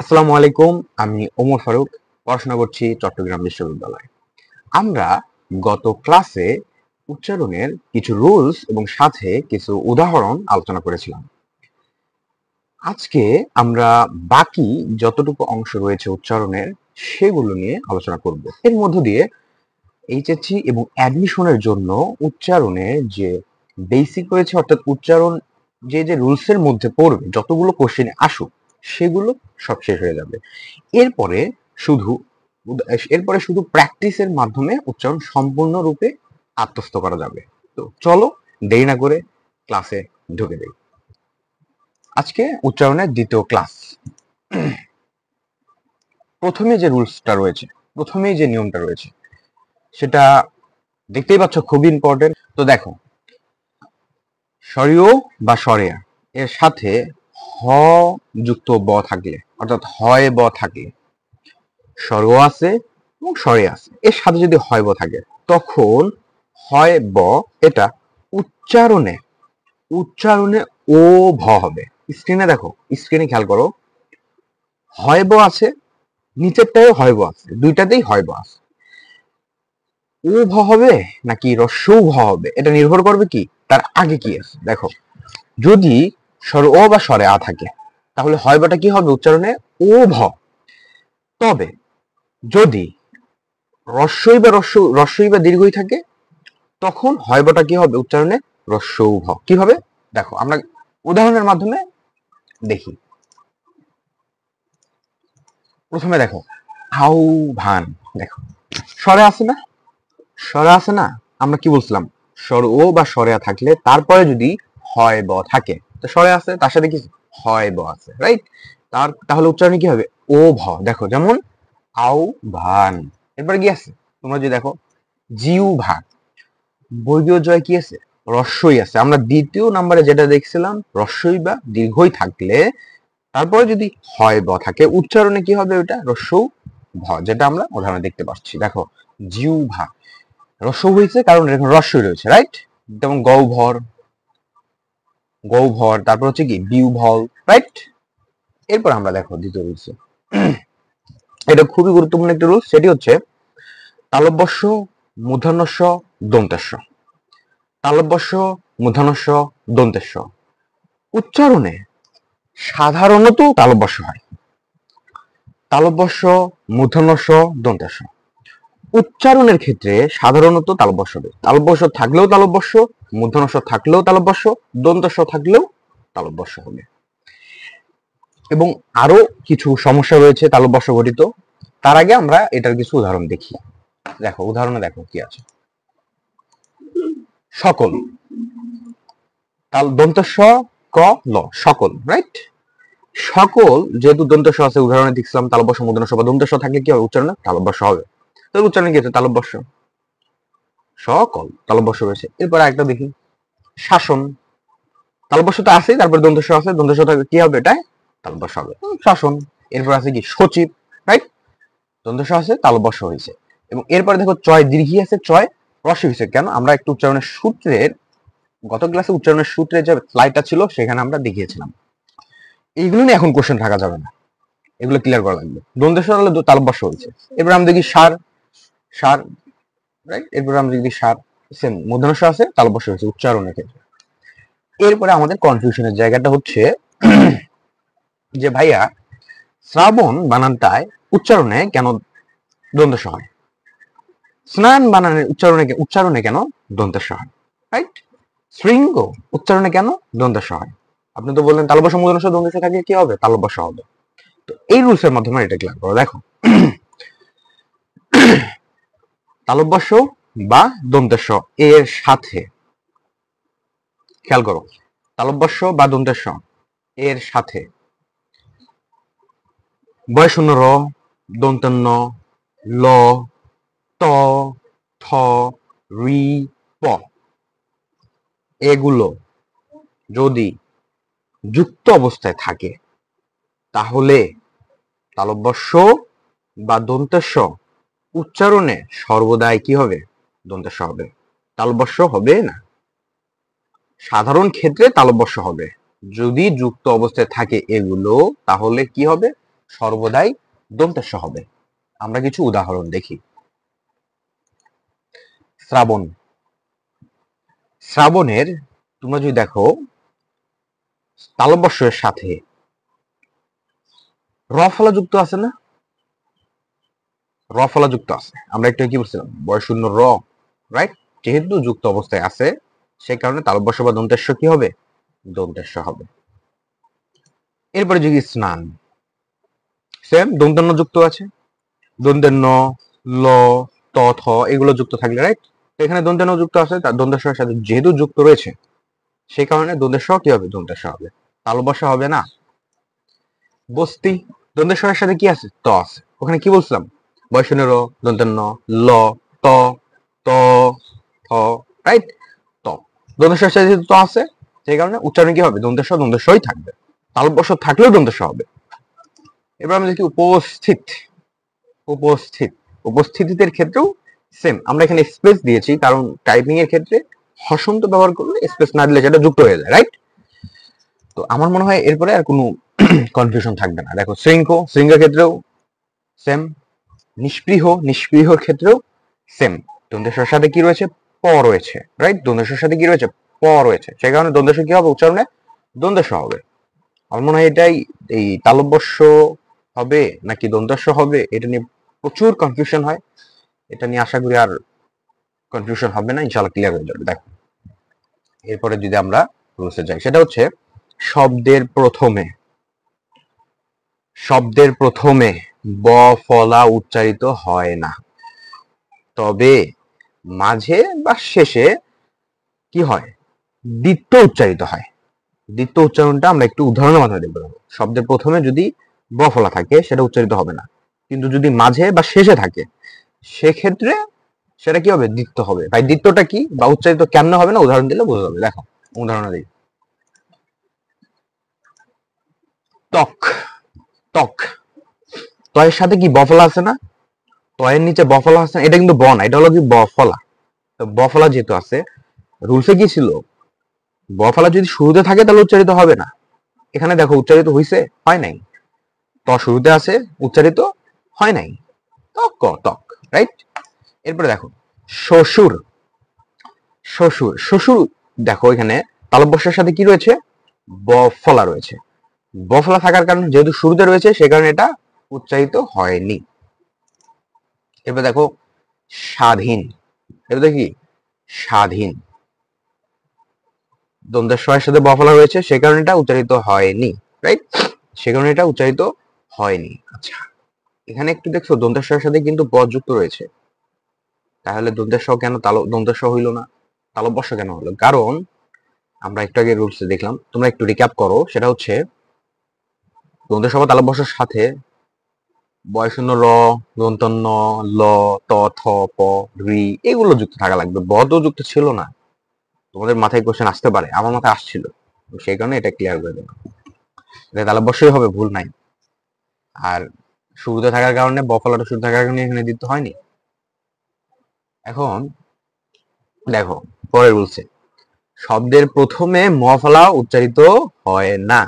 আসসালামু আলাইকুম। আমি ওমর ফারুক, পড়াশোনা করছি চট্টগ্রাম বিশ্ববিদ্যালয়ে। আমরা গত ক্লাসে উচ্চারণের কিছু রুলস এবং সাথে কিছু উদাহরণ আলোচনা করেছিলাম। আজকে আমরা বাকি যতটুকু অংশ রয়েছে উচ্চারণের সেগুলো নিয়ে আলোচনা করব। এর মধ্য দিয়ে এইচএসসি এবং অ্যাডমিশনের জন্য উচ্চারণের যে বেসিক রয়েছে, অর্থাৎ উচ্চারণ যে যে রুলসের মধ্যে পড়বে, যতগুলো কোশ্চেন আসুক সেগুলো সব শেষ হয়ে যাবে। এরপরে শুধু এরপরে শুধু প্র্যাকটিসের মাধ্যমে উচ্চারণ সম্পূর্ণরূপে আত্মস্থ করা যাবে। তো চলো দেরি না করে ক্লাসে ঢুকে দেই। আজকে উচ্চারণের দ্বিতীয় ক্লাস। প্রথমে যে রুলসটা রয়েছে, প্রথমেই যে নিয়মটা রয়েছে, সেটা দেখতেই পাচ্ছ, খুবই ইম্পর্টেন্ট। তো দেখো, স্বরীয় বা স্বরেয়া এর সাথে হ যুক্ত ব থাকলে, অর্থাৎ হয় ব থাকলে, স্বর আছে এবং স্বরে আছে, এর সাথে যদি হয় ব থাকে, তখন হয় ব এটা উচ্চারণে উচ্চারণে ও ভ হবে। স্ক্রিনে দেখো, স্ক্রিনে খেয়াল করো, হয় ব আছে, নিচেরটাও হয় ব আছে, দুইটাতেই হয় ব আছে। ও ভ হবে নাকি রস্যৌ ভ হবে, এটা নির্ভর করবে কি তার আগে কি আছে। দেখো, যদি স্বর ও বা স্বরে আ থাকে, তাহলে হয় বটা কি হবে উচ্চারণে ও ভ। তবে যদি রস্যই বা দীর্ঘই থাকে, তখন হয় বটা কি হবে উচ্চারণে রস্যৌ ভ। কিভাবে দেখো, আমরা উদাহরণের মাধ্যমে দেখি। প্রথমে দেখো, আহ্বান। দেখো, স্বরে আছে না, স্বরে আছে না, আমরা কি বলছিলাম, স্বর ও বা স্বরে আ থাকলে তারপরে যদি হয় ব থাকে, তো স্বরে আছে তার সাথে কি হয় ব আছে, রাইট? তাহলে উচ্চারণে কি হবে ও ভ। দেখো, যেমন আহ্বান। এরপরে কি আছে, তোমরা যদি দেখো, জিহ্বা, বর্গীয় জয় কি আছে, রস্যই আছে। আমরা দ্বিতীয় নাম্বারে যেটা দেখছিলাম, রস্যই বা দীর্ঘই থাকলে তারপরে যদি হয় ব থাকে, উচ্চারণে কি হবে ওটা রস্যৌ ভ, যেটা আমরা উদাহরণে দেখতে পাচ্ছি। দেখো, জিহ্বা, রস্য হয়েছে কারণ এখানে রস্যই রয়েছে, রাইট? যেমন গৌভর, গৌভর, তারপর হচ্ছে কি বিউভল, রাইট? এরপর আমরা দেখো দ্বিতীয় রুলস, এটা খুবই গুরুত্বপূর্ণ একটা রুলস, সেটি হচ্ছে তালব্যস্য, মূর্ধন্যস্য, দন্তেস্য। তালব্যস্য, মূর্ধন্যস্য, দন্তেস্য। উচ্চারণে সাধারণত তালব্যস্য হয়, তালব্যস্য, মূর্ধন্যস্য, দন্তেস্য। উচ্চারণের ক্ষেত্রে সাধারণত তালব্যস্য হবে, তালব্যস্য থাকলেও তালব্যস্য, মূর্ধন্যস্য থাকলেও তালব্যস্য, দন্তস্য থাকলেও তালব্যস্য হবে। এবং আরো কিছু সমস্যা রয়েছে তালব্যস্য গঠিত, তার আগে আমরা এটার কিছু উদাহরণ দেখি। দেখো, উদাহরণে দেখো কি আছে। সকল, দন্তস্য ক ল, সকল, রাইট? সকল যেহেতু দন্তস্য আছে, উদাহরণে দেখছিলাম তালব্যস্য, মূর্ধন্যস্য বা দন্তস্য থাকলে কি হবে উচ্চারণে তালব্যস্য হবে। তো উচ্চারণে কি আছে তালব্যস্য, সকল তালব্যস্য রয়েছে। এরপর একটা দেখি, শাসন, তালব্যস্য তো আছেই, তারপর দন্তস্য আছে, দন্তস্য থাকলে কি হবে, এটা তালব্যস্য হবে, শাসন। এরপর আছে কি সচিব, রাইট? দন্তস্য আছে, তালব্যস্য হয়েছে। এবং এরপরে দেখো, চয় দীর্ঘী আছে, চয় রস্য হয়েছে। কেন, আমরা একটু উচ্চারণের সূত্রের, গত ক্লাসে উচ্চারণের সূত্রের যে স্লাইডটা ছিল সেখানে আমরা দেখিয়েছিলাম। এইগুলো নিয়ে এখন কোশ্চেন থাকা যাবে না, এগুলো ক্লিয়ার করা লাগবে। দন্তস্য হলে তালব্যস্য হয়েছে। এরপর আমরা দেখি সার, সার, রাইট? এরপর আমরা দেখি সার, সেম মূর্ধন্য ষ আছে, তালব্যস্য হয়েছে উচ্চারণের ক্ষেত্রে। এরপরে আমাদের কনফিউশনের জায়গাটা হচ্ছে যে ভাইয়া, শ্রাবণ বানানটায় উচ্চারণে কেন দন্তস্ব হয়, স্নান বানানের উচ্চারণে কেন দন্তস্ব হয়, রাইট? শৃঙ্গ উচ্চারণে কেন দন্তস্ব হয়? আপনি তো বললেন তালব্যস্য মূর্ধন্য ষ দন্তস্ব থাকলে কি হবে, তালব্যস্য হবে। তো এই রুলসের মাধ্যমে এটা ক্লিয়ার করো। দেখো, তালব্যস্য বা দন্তস্ব এর সাথে, খেয়াল করো, তালব্যস্য বা দন্তস্ব এর সাথে বয়শূন্য র, দন্তন্য, ল, ত, থ, রি, প, এগুলো যদি যুক্ত অবস্থায় থাকে, তাহলে তালব্যস্য বা দন্তস্ব উচ্চারণে সর্বদাই কি হবে, দন্তস্ব হবে, তালব্যস্য হবে না। সাধারণ ক্ষেত্রে তালব্যস্য হবে, যদি যুক্ত অবস্থায় থাকে এগুলো, তাহলে কি হবে, সর্বদাই দন্তেশ্ব হবে। আমরা কিছু উদাহরণ দেখি। শ্রাবণ, শ্রাবণের তোমরা যদি দেখো তালব্যস্যের সাথে র ফলা যুক্ত আছে না? র ফলা যুক্ত আছে। আমরা একটু কি বলছিলাম, বয়শূন্য র, রাইট? যেহেতু যুক্ত অবস্থায় আছে সেই কারণে তালব্যস্য বা দন্তেশ্ব কি হবে? দন্তেশ্ব হবে। এরপরে যদি স্নান, সেম দন্তেন্ন যুক্ত আছে। দন্তেন্ন, ল, ত, থ এগুলো যুক্ত থাকলে, রাইট? এখানে দন্তেন্ন যুক্ত আছে, তার দন্তেশ্বর সাথে যেহেতু যুক্ত রয়েছে সেই কারণে দন্তেশ্ব কি হবে? দন্তেশ্ব হবে, তালব্যস্য হবে না। বস্তি, দন্তেশ্বরের সাথে কি আছে? ত আছে। ওখানে কি বলছিলাম? বয়শূন্য র, দন্তেন্ন, ল, ত, ত, থ, রাইট? ত, দন্তেশ্বরের সাথে যেহেতু ত আছে সেই কারণে উচ্চারণ কি হবে? দন্তেশ্ব দন্তেশ্বই থাকবে, তালব্যস্য থাকলেও দন্তেশ্ব হবে। এবার আমরা দেখি উপস্থিত। উপস্থিত, উপস্থিতির ক্ষেত্রেও সেম। আমরা এখানে স্পেস দিয়েছি কারণ টাইপিং এর ক্ষেত্রে হসন্ত ব্যবহার করলে স্পেস না দিলে সেটা যুক্ত হয়ে যায়, রাইট? তো আমার মনে হয় এরপরে আর কোনো কনফিউশন থাকবে না। দেখো শৃঙ্খ, শৃঙ্খের ক্ষেত্রেও সেম। নিষ্পৃহ, নিষ্পৃহর ক্ষেত্রেও সেম। দন্তেশ্বর সাথে কি রয়েছে? প রয়েছে, রাইট? দন্তেশ্বর সাথে কি রয়েছে? প রয়েছে, সেই কারণে দন্তেশ্ব কি হবে? উচ্চারণে দন্তেশ্ব হবে। আমার মনে হয় এটাই, এই তালব্যস্য হবে নাকি দন্তেশ্ব হবে এটা নিয়ে প্রচুর কনফিউশন হয়। এটা নিয়ে আশা করি আর কনফিউশন হবে না, ইনশাআল্লাহ ক্লিয়ার হয়ে যাবে। দেখো এরপরে যদি আমরা রুলসে যাই, সেটা হচ্ছে শব্দের প্রথমে, শব্দের প্রথমে ব ফলা উচ্চারিত হয় না, তবে মাঝে বা শেষে কি হয়? দ্বিত্ব উচ্চারিত হয়। দ্বিত্ব উচ্চারণটা আমরা একটু উদাহরণের মাধ্যমে দেখবো। শব্দের প্রথমে যদি ব ফলা থাকে সেটা উচ্চারিত হবে না, কিন্তু যদি মাঝে বা শেষে থাকে সেক্ষেত্রে সেটা কি হবে? দ্বিত্ব হবে। ভাই দ্বিত্বটা কি বা উচ্চারিত কেমনে হবে না, উদাহরণ দিলে বোঝা যাবে। দেখো উদাহরণ দিই। ত্বক, ত্বক, তয়ের সাথে কি ব ফলা আছে না? তয়ের নিচে ব ফলা আছে, এটা কিন্তু ব না, এটা হলো কি ব ফলা। তো ব ফলা যেহেতু আছে, রুলসে কি ছিল? ব ফলা যদি শুরুতে থাকে তাহলে উচ্চারিত হবে না। এখানে দেখো উচ্চারিত হইছে? হয় নাই। ত শুরুতে আছে, উচ্চারিত হয় নাই। ত্বক, ত্বক, রাইট? এরপরে দেখো শ্বশুর, শ্বশুর, শ্বশুর দেখো এখানে তালব্যস্যের সাথে কি রয়েছে? ব ফলা রয়েছে। ব ফলা থাকার কারণে যেহেতু শুরুতে রয়েছে সেই কারণে এটা উচ্চারিত হয়নি। এবার দেখো স্বাধীন, এবার কি? স্বাধীন, দন্তেশ্বরের সাথে ব ফলা রয়েছে সেই কারণে এটা উচ্চারিত হয়নি, রাইট? সে কারণে এটা উচ্চারিত হয়নি। আচ্ছা, এখানে একটু দেখছো দন্তেশ্বরের সাথে কিন্তু ব যুক্ত রয়েছে, তাহলে দন্তেশ্ব কেন দন্তেশ্ব হইল না, তালব্যস্য কেন হলো? কারণ আমরা একটু আগে রুলস দেখলাম, তোমরা একটু রিক্যাপ করো। সেটা হচ্ছে দন্তেশ্ব বা তালব্যস্যের সাথে বয়শূন্য র, দন্তন্য, ল, ত, থ, প, রি এগুলো যুক্ত থাকা লাগবে। ব তো যুক্ত ছিল না। তোমাদের মাথায় কোশ্চেন আসতে পারে, আমার মাথায় আসছিল, সেই কারণে এটা ক্লিয়ার করে দিলাম। এটা তালব্যস্যই হবে, ভুল নাই। আর শুরুতে থাকার কারণে ব ফলাটা শুরু থাকার কারণে এখানে দিতে হয়নি। এখন দেখো পরের রুলসে, শব্দের প্রথমে ম ফলা উচ্চারিত হয় না।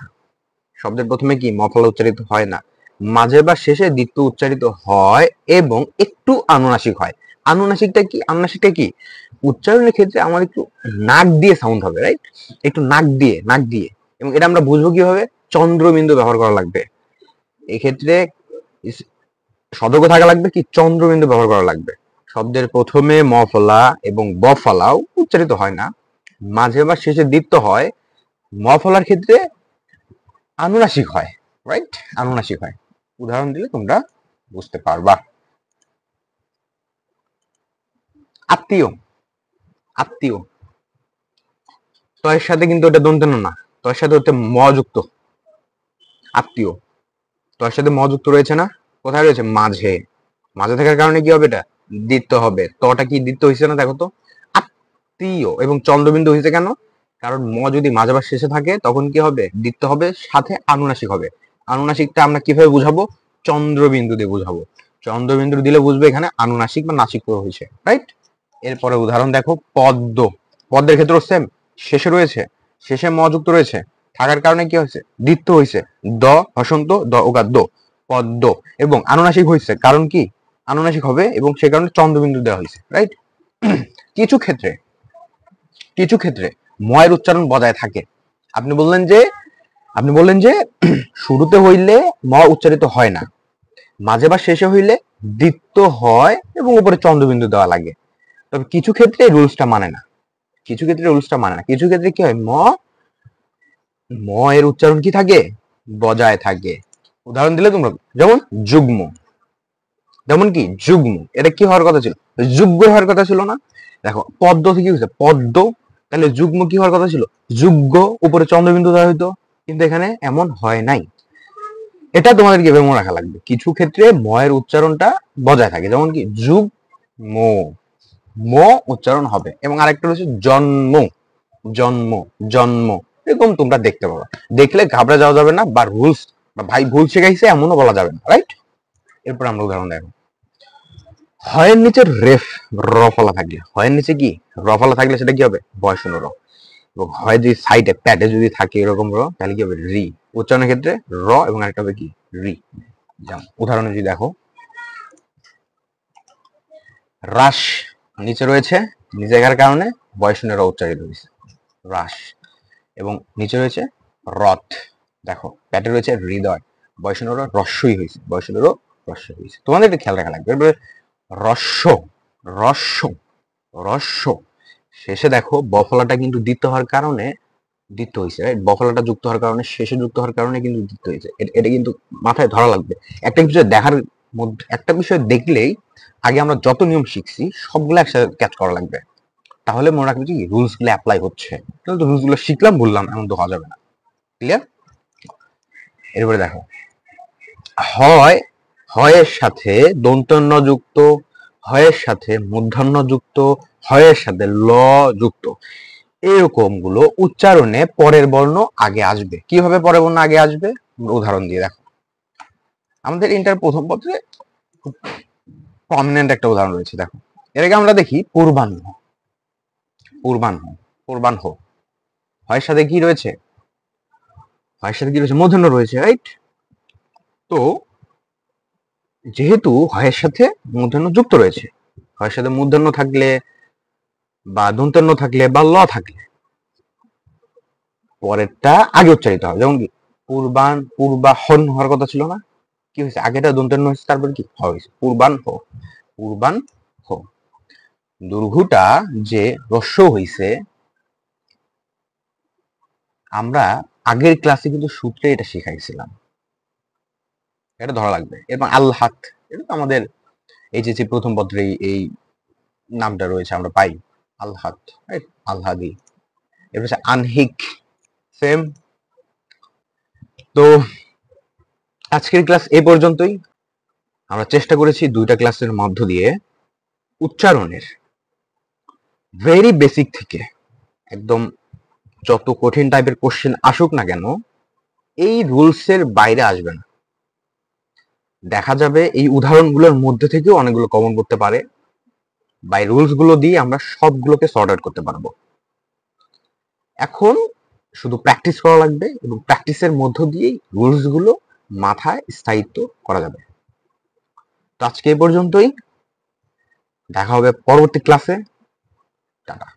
শব্দের প্রথমে কি? ম ফলা উচ্চারিত হয় না। মাঝে বা শেষে দ্বিত্ব উচ্চারিত হয় এবং একটু আনুনাসিক হয়। আনুনাসিকটা কি? আনুনাসিকটা কি? উচ্চারণের ক্ষেত্রে আমার একটু নাক দিয়ে সাউন্ড হবে, রাইট? একটু নাক দিয়ে, নাক দিয়ে। এবং এটা আমরা বুঝবো কিভাবে? চন্দ্রবিন্দু ব্যবহার করা লাগবে এক্ষেত্রে। সতর্ক থাকা লাগবে কি? চন্দ্রবিন্দু ব্যবহার করা লাগবে। শব্দের প্রথমে ম ফলা এবং ব ফলাও উচ্চারিত হয় না, মাঝে বা শেষে দ্বিত্ব হয়। ম ফলার ক্ষেত্রে আনুনাসিক হয়, রাইট? আনুনাসিক হয়। উদাহরণ দিলে তোমরা বুঝতে পারবা। আত্মীয়, আত্মীয়, তয়ের সাথে কিন্তু ওটা দন্তেন না, তয়ের সাথে হচ্ছে ম যুক্ত। আত্মীয়, তয়ের সাথে ম যুক্ত রয়েছে না? কোথায় রয়েছে? মাঝে। মাঝে থাকার কারণে কি হবে? এটা দ্বিত্ব হবে। তটা কি দ্বিত্ব হয়েছে না? দেখো তো, আত্মীয় এবং চন্দ্রবিন্দু হয়েছে কেন? কারণ ম যদি মাঝে বা শেষে থাকে তখন কি হবে? দ্বিত্ব হবে, সাথে আনুনাসিক হবে। আনুনাসিকটা আমরা কিভাবে বুঝাবো? চন্দ্রবিন্দু দিয়ে বুঝাবো। চন্দ্রবিন্দু দিলে বুঝবে এখানে আনুনাসিক বা নাসিক হয়েছে, রাইট? এরপরে উদাহরণ দেখো পদ্ম, পদ্মের ক্ষেত্রে সেম, শেষে রয়েছে, শেষে ম যুক্ত রয়েছে, থাকার কারণে কি হয়েছে? দ্বিত্ব হয়েছে। দ হসন্ত, দ ওগা দো। পদ্ম, এবং আনুনাসিক হয়েছে কারণ কি, আনুনাসিক হবে এবং সে কারণে চন্দ্রবিন্দু দেওয়া হয়েছে, রাইট। কিছু ক্ষেত্রে কিছু ক্ষেত্রে ময়ের উচ্চারণ বজায় থাকে। আপনি বললেন যে শুরুতে হইলে ম উচ্চারিত হয় না, মাঝে বা শেষে হইলে দ্বিত্ব হয় এবং উপরে চন্দ্রবিন্দু দেওয়া লাগে। তবে কিছু ক্ষেত্রে রুলসটা মানে না, কিছু ক্ষেত্রে কি হয়, ম এর উচ্চারণ কি থাকে, বজায় থাকে। উদাহরণ দিলে তোমরা, যেমন যুগ্ম, যেমন কি যুগ্ম, এটা কি হওয়ার কথা ছিল, যোগ্য হওয়ার কথা ছিল না। দেখো পদ্ম থেকে হয়েছে পদ্ম, তাহলে যুগ্ম কি হওয়ার কথা ছিল, যোগ্য, উপরে চন্দ্রবিন্দু দেওয়া হইতো, কিন্তু এখানে এমন হয় নাই। এটা তোমাদেরকে মনে রাখা লাগবে, কিছু ক্ষেত্রে ময়ের উচ্চারণটা বজায় থাকে, যেমন কি যুগ ম, ম উচ্চারণ হবে। এবং আরেকটা রয়েছে জন্ম, জন্ম, জন্ম, এরকম তোমরা দেখতে পাবা, দেখলে ঘাবড়ে যাওয়া যাবে না, বা রুলস বা ভাই ভুল শিখাইছে এমনও বলা যাবে না, রাইট। এরপর আমরা উদাহরণ দেখো, হয়ের নিচে রেফ, র ফলা থাকলে, হয়ের নিচে কি র ফলা থাকলে সেটা কি হবে, বয় শূন্য র। এবং হয় যদি সাইডে প্যাডে যদি থাকে এরকম র, তাহলে কি হবে, রি। উচ্চারণের ক্ষেত্রে র, এবং আরেকটা হবে কি, রি। যেমন উদাহরণে যদি দেখো, রাস নিচে রয়েছে, নিচে থাকার কারণে বয় শূন্য র উচ্চারিত হয়েছে, রাস। এবং নিচে রয়েছে রথ, দেখো প্যাটে রয়েছে হৃদয়, বয় শূন্য র রস্যই হয়েছে, বয় শূন্য র রস্যই হয়েছে। তোমাদের এটা খেয়াল রাখা লাগবে। এরপরে রস্য, রস্য, রস্য, শেষে দেখো বফলাটা কিন্তু দ্বিতীয় হওয়ার কারণে দ্বিতীয় হয়েছে, রাইট। বফলাটা যুক্ত হওয়ার কারণে, শেষে যুক্ত হওয়ার কারণে কিন্তু দ্বিতীয় হয়েছে। এটা কিন্তু মাথায় ধরা লাগবে। একটা বিষয় দেখার মধ্যে, একটা বিষয় দেখলেই আগে আমরা যত নিয়ম শিখছি সবগুলো একসাথে ক্যাচ করা লাগবে, তাহলে মনে রাখবে যে রুলস গুলো অ্যাপ্লাই হচ্ছে। তাহলে তো রুলস গুলো শিখলাম বললাম এমন তো হওয়া যাবে না, ক্লিয়ার। এরপরে দেখো, হয়, হয়ের সাথে দন্তন্য যুক্ত, হয়ের সাথে মূর্ধন্য যুক্ত, হয়ের সাথে ল যুক্ত, এরকম গুলো উচ্চারণে পরের বর্ণ আগে আসবে। কিভাবে পরের বর্ণ আগে আসবে, উদাহরণ দিয়ে দেখো। আমাদের ইন্টার প্রথম পত্রে খুব প্রমিনেন্ট একটা উদাহরণ রয়েছে, দেখো। এর আগে আমরা দেখি পূর্বাহ্ন, পূর্বাহ্ন, পূর্বাহ্ন, হয়ের সাথে কি রয়েছে, হয়ের সাথে কি রয়েছে, মূর্ধন্য রয়েছে, রাইট। তো যেহেতু হয়ের সাথে মূর্ধন্য যুক্ত রয়েছে, হয়ের সাথে মূর্ধন্য থাকলে বা দন্তান্ন থাকলে বা ল থাকলে পরেরটা আগে উচ্চারিত হবে। যেমন কি পূর্বান, পূর্বাহন হওয়ার কথা ছিল না, কি হয়েছে, আগেটা দন্তান্ন হয়েছে, তারপর কি হয়েছে, পূর্বান হো, পূর্বান হো। দুর্ঘুটা যে রস্য হইছে, আমরা আগের ক্লাসে কিন্তু সূত্রে এটা শিখাইছিলাম, এটা ধরা লাগবে। এবং আল্লাহাত, এটা তো আমাদের এইচএসসি প্রথম পত্রে এই নামটা রয়েছে, আমরা পাই আল্লাহাত, রাইট, আল্লাহাদি। এরপর হচ্ছে আনহিক, সেম। তো আজকের ক্লাস এই পর্যন্তই। আমরা চেষ্টা করেছি দুইটা ক্লাসের মধ্য দিয়ে উচ্চারণের ভেরি বেসিক থেকে একদম যত কঠিন টাইপের কোশ্চেন আসুক না কেন, এই রুলসের বাইরে আসবে না। দেখা যাবে এই উদাহরণগুলোর মধ্যে থেকেও অনেকগুলো কমন করতে পারে, বা এই রুলস গুলো দিয়ে আমরা সবগুলোকে সর্ট আউট করতে পারবো। এখন শুধু প্র্যাকটিস করা লাগবে, এবং প্র্যাকটিসের মধ্য দিয়েই রুলস গুলো মাথায় স্থায়িত্ব করা যাবে। তো আজকে এই পর্যন্তই, দেখা হবে পরবর্তী ক্লাসে। টাটা।